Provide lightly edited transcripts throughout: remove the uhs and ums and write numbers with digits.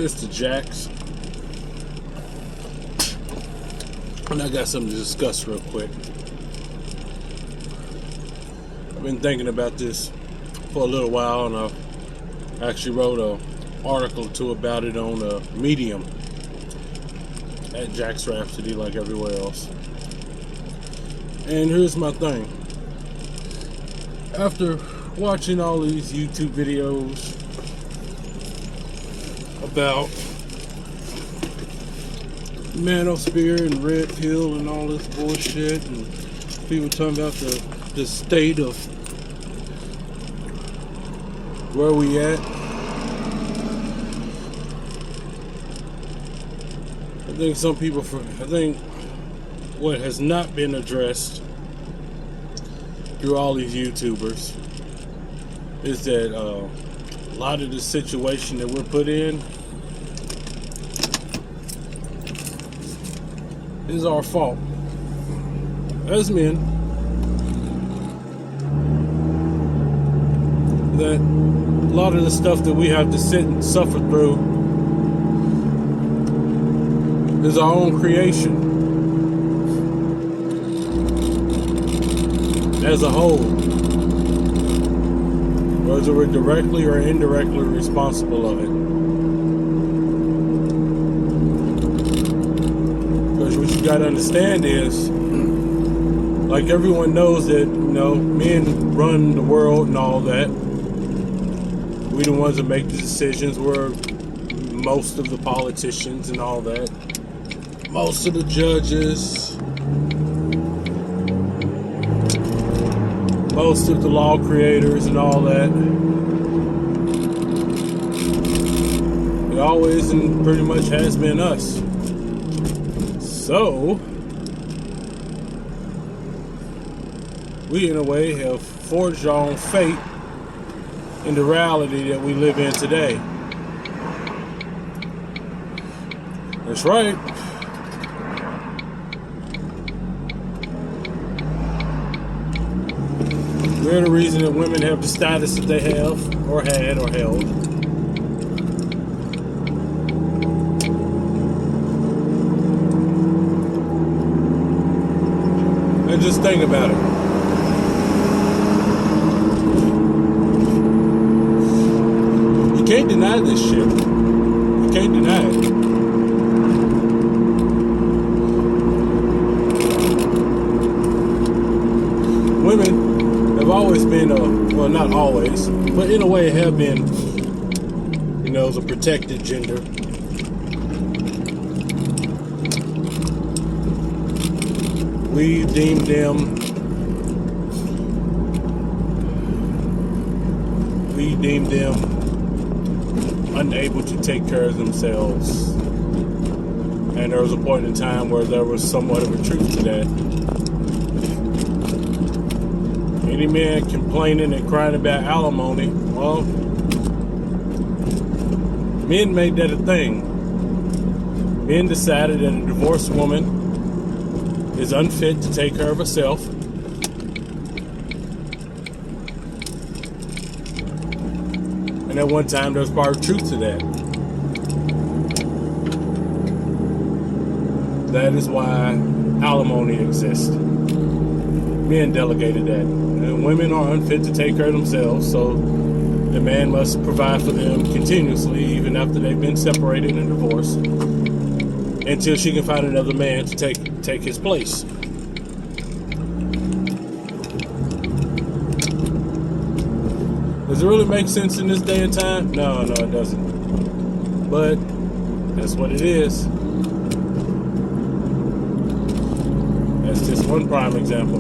It's the Jax, and I got something to discuss real quick. I've been thinking about this for a little while, and I actually wrote an article too about it on Medium at JaxRhapsody, like everywhere else. And here's my thing. After watching all these YouTube videos about manosphere and red pill and all this bullshit, and people talking about the state of where we at, I think what has not been addressed through all these YouTubers is that a lot of the situation that we're put in is our fault as men. That a lot of the stuff that we have to sit and suffer through is our own creation as a whole, whether we're directly or indirectly responsible of it. Because what you gotta understand is, like everyone knows that, men run the world and all that. We the ones that make the decisions. We're most of the politicians and all that. Most of the judges. Most of the law creators and all that. It always and pretty much has been us. So, we in a way have forged our own fate in the reality that we live in today. That's right. We're the reason that women have the status that they have, or had, or held. And just think about it. You can't deny this shit. You can't deny it. Women have always been, well, not always, but in a way have been, as a protected gender. We deem them unable to take care of themselves. And there was a point in time where there was somewhat of a truth to that. Any man complaining and crying about alimony, well, men made that a thing. Men decided that a divorced woman is unfit to take care of herself. And at one time there was probably truth to that. That is why alimony exists. Men delegated that. And women are unfit to take care of themselves, so the man must provide for them continuously, even after they've been separated and divorced, until she can find another man to take his place. Does it really make sense in this day and time? No, it doesn't. But that's what it is. That's just one prime example.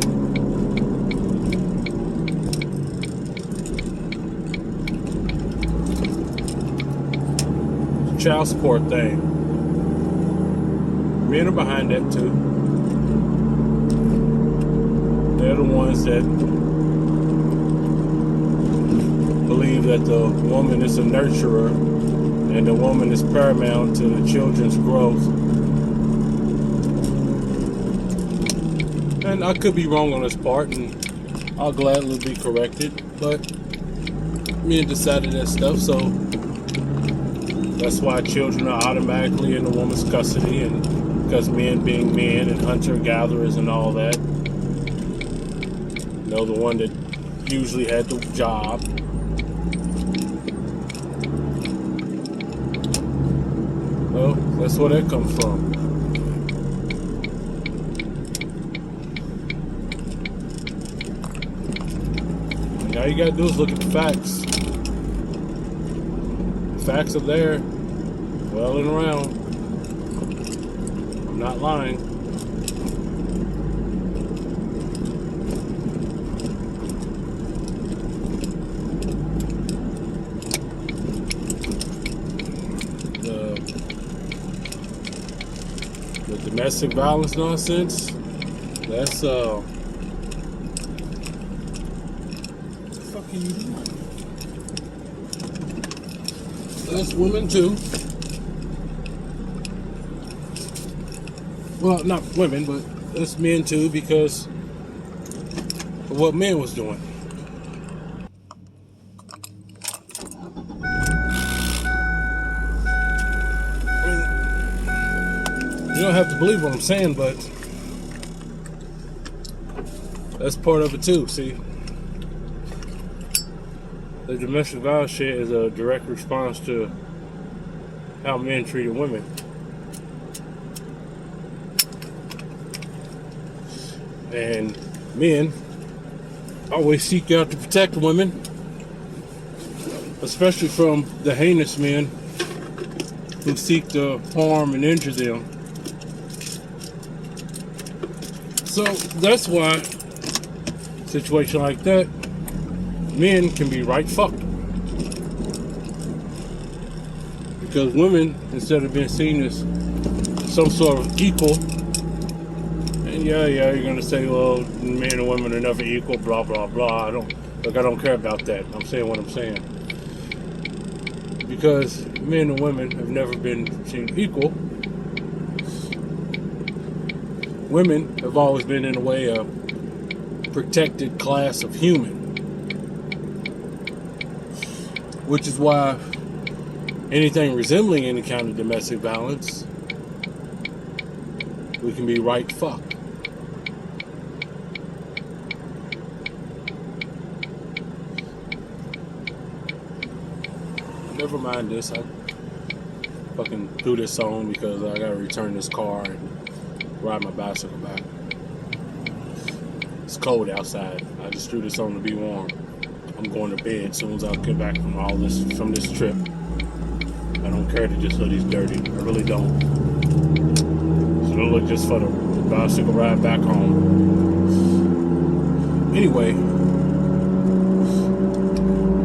Child support thing. Men are behind that too. They're the ones that believe that the woman is a nurturer and the woman is paramount to the children's growth. And I could be wrong on this part, and I'll gladly be corrected, but men decided that stuff, so That's why children are automatically in the woman's custody, and because men being men and hunter-gatherers and all that. You know, the one that usually had the job. Well, that's where that comes from. And all you gotta do is look at the facts. The facts are there, well and around. I'm not lying. The domestic violence nonsense, that's what the fuck are you doing? That's women too. Well, not women, but that's men too, because of what men was doing. You don't have to believe what I'm saying, but that's part of it too. See, the domestic violence shit is a direct response to how men treated women. And men always seek out to protect women, especially from the heinous men who seek to harm and injure them. So that's why a situation like that, men can be right fucked. Because women, instead of being seen as some sort of equal, and yeah, you're gonna say, well, men and women are never equal, blah blah blah. I don't care about that. I'm saying what I'm saying. Because men and women have never been seen equal. Women have always been, in a way, a protected class of human. Which is why anything resembling any kind of domestic violence, we can be right fucked. Never mind this. I fucking threw this on because I gotta return this car and ride my bicycle back. It's cold outside. I just threw this on to be warm. I'm going to bed as soon as I get back from this trip. I don't care that this hoodie's dirty. I really don't. So it'll look just for the bicycle ride back home. Anyway,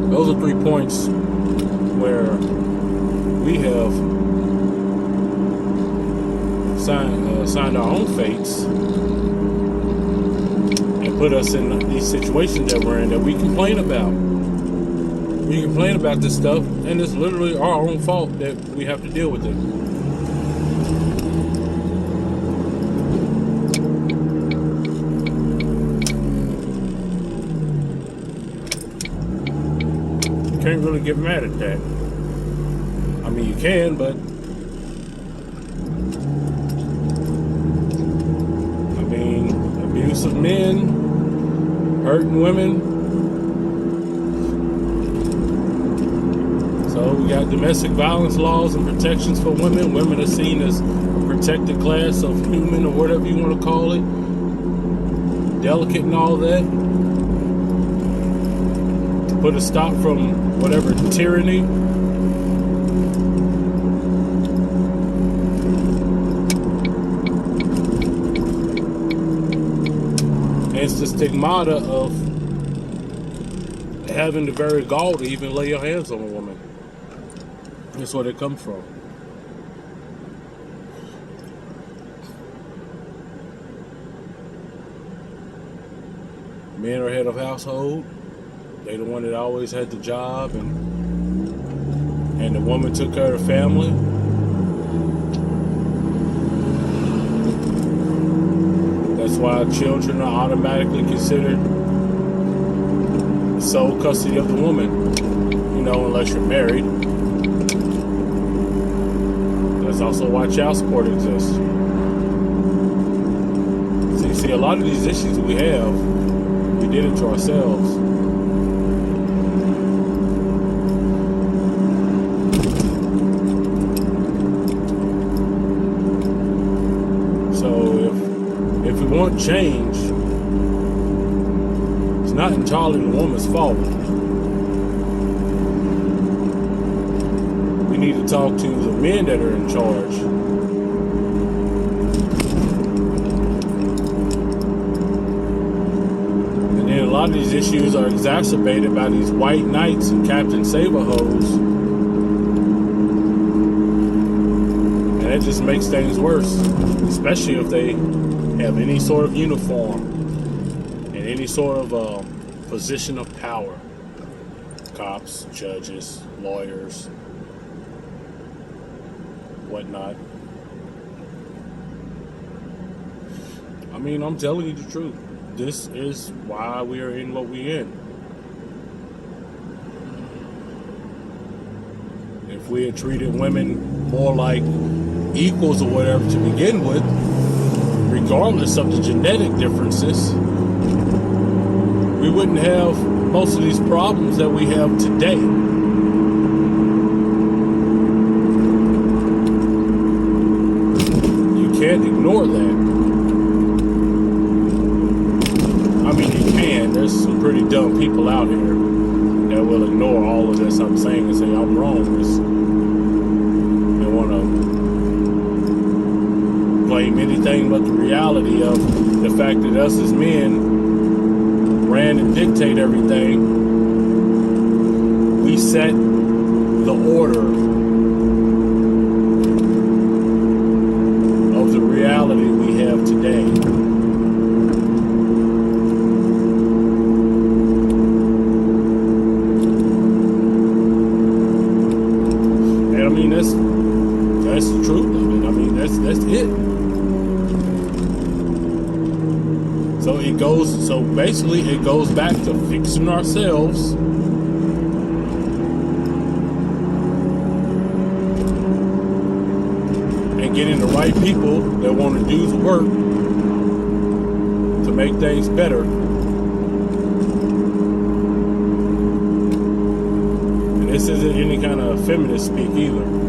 those are 3 points where we have signed our own fates and put us in these situations that we're in, that we complain about. We complain about this stuff, and it's literally our own fault that we have to deal with it. You can't really get mad at that. I mean, you can, but abuse of men, hurting women. So we got domestic violence laws and protections for women. Women are seen as a protected class of human, or whatever you want to call it. Delicate and all that. To put a stop from whatever tyranny. It's the stigmata of having the very gall to even lay your hands on a woman. That's where it comes from. Men are head of household. They the one that always had the job, and the woman took care of the family. That's why children are automatically considered sole custody of the woman, you know, unless you're married. That's also why child support exists. See, a lot of these issues we have, we did it to ourselves. So if we want change, it's not entirely the woman's fault. We need to talk to the men that are in charge. And then a lot of these issues are exacerbated by these white knights and Captain Saberhoes. And that just makes things worse, especially if they have any sort of uniform and any sort of position of power. Cops, judges, lawyers, whatnot. I mean, I'm telling you the truth. This is why we are in what we're in. If we had treated women more like equals or whatever to begin with, regardless of the genetic differences, we wouldn't have most of these problems that we have today. You can't ignore that. I mean, you can. There's some pretty dumb people out here that will ignore all of this I'm saying and say I'm wrong. They want to blame anything but the reality of the fact that us as men ran and dictate everything. We set the order of the reality we have today. And I mean, that's the truth of it. I mean, that's it. So basically it goes back to fixing ourselves and getting the right people that want to do the work to make things better. And this isn't any kind of feminist speak either.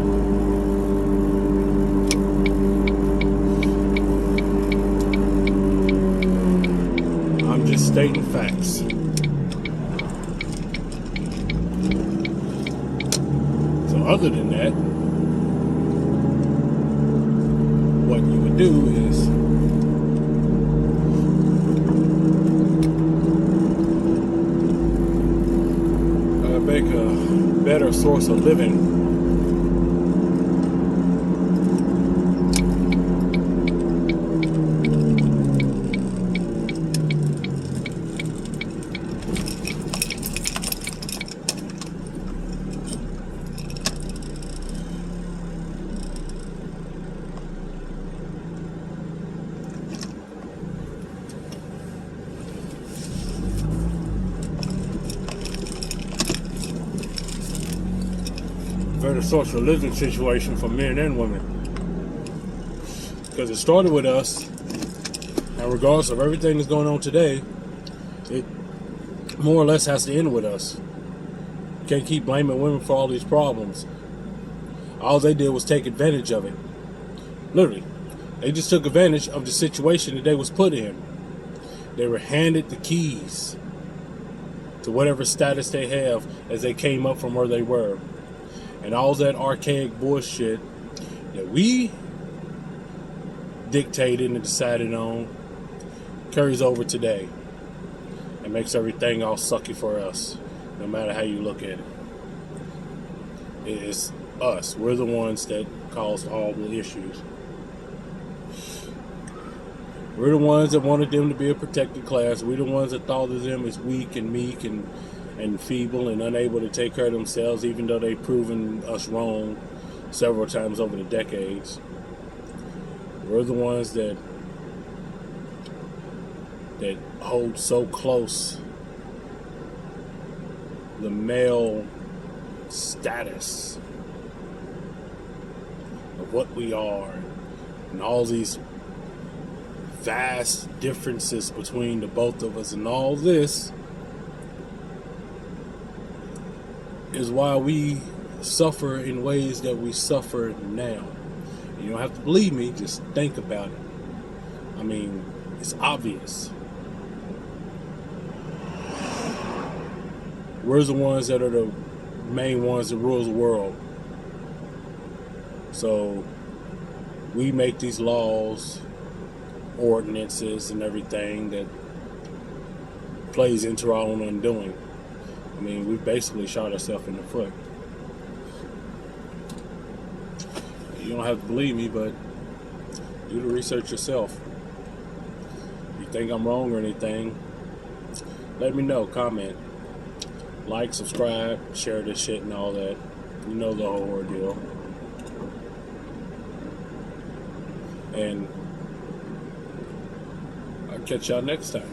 Stating facts. So other than that, what you would do is make a better source of living. Better social living situation for men and women, because it started with us, and regardless of everything that's going on today, it more or less has to end with us. You can't keep blaming women for all these problems. All they did was take advantage of it. Literally, they just took advantage of the situation that they was put in. They were handed the keys to whatever status they have as they came up from where they were. And all that archaic bullshit that we dictated and decided on carries over today and makes everything all sucky for us, no matter how you look at it. It's us. We're the ones that cause all the issues. We're the ones that wanted them to be a protected class. We're the ones that thought of them as weak and meek and feeble and unable to take care of themselves, even though they've proven us wrong several times over the decades. We're the ones that hold so close the male status of what we are and all these vast differences between the both of us, and all this is why we suffer in ways that we suffer now. You don't have to believe me, just think about it. I mean, it's obvious. We're the ones that are the main ones that rules the world. So we make these laws, ordinances, and everything that plays into our own undoing. I mean, we basically shot ourselves in the foot. You don't have to believe me, but do the research yourself. If you think I'm wrong or anything, let me know. Comment. Like, subscribe, share this shit and all that. You know the whole ordeal. And I'll catch y'all next time.